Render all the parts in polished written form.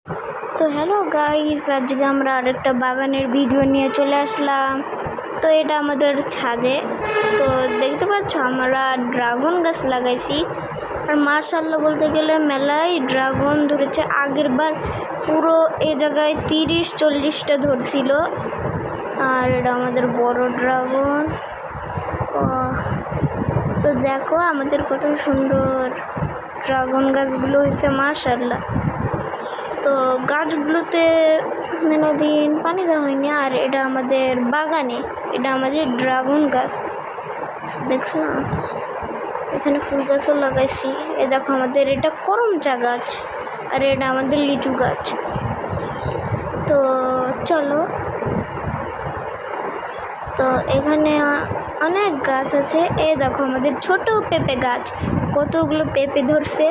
তো hello guys, আজকে আমরা আরেকটা বাগানের ভিডিও নিয়ে চলে আসলাম। তো এটা আমাদের ছাদে। তো দেখতে পাচ্ছ আমরা ড্রাগন গাছ লাগাইছি। আর মাশাআল্লাহ বলতে গেলে মেলায় ড্রাগন ধরেছে। আগের বার পুরো এই জায়গায় 30-40টা ধরছিল। আর এটা আমাদের বড় ড্রাগন। তো দেখো আমাদের কত সুন্দর ড্রাগন গাছগুলো হয়েছে মাশাআল্লাহ। তো গাছগুলোতে দিন পানি দেওয়া হয়নি। আর এটা আমাদের বাগানে, এটা আমাদের ড্রাগন গাছ দেখছো না, এখানে ফুল গাছও লাগাইছি। এ দেখো আমাদের এটা করমচা গাছ, আর এটা আমাদের লিচু গাছ। তো চলো, তো এখানে অনেক গাছ আছে। এই দেখো আমাদের ছোট পেঁপে গাছ, কতগুলো পেঁপে ধরছে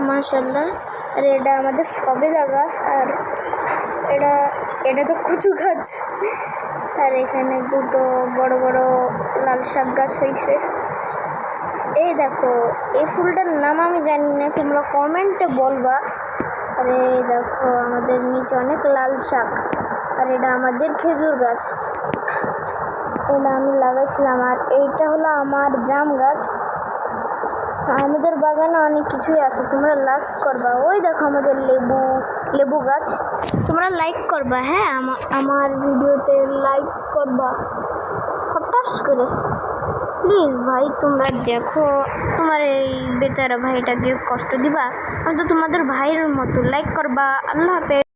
মাশাআল্লাহ। আর এটা আমাদের সবেদা গাছ, আর এটা তো কচু গাছ। আর এখানে দুটো বড় বড় লাল শাক গাছ হয়েছে। এই দেখো, এই ফুলটার নাম আমি জানি না, তোমরা কমেন্টে বলবা। আর এই দেখো আমাদের নিচে অনেক লাল শাক। আর এটা আমাদের খেজুর গাছ, এটা আমি লাগাইছিলাম। আর এইটা হলো আমার জাম গাছ। আমাদের বাগানে অনেক কিছুই আছে, তোমরা লাইক করবা। ওই দেখো আমাদের লেবু গাছ, তোমরা লাইক করবা। হ্যাঁ, আমার ভিডিওতে লাইক করবা হঠাৎ করে প্লিজ ভাই। তোমরা দেখো, তোমার এই বেচারা ভাইটাকে কষ্ট দিবা। আমি তো তোমাদের ভাইয়ের মতো, লাইক করবা। আল্লাহ হাফেজ।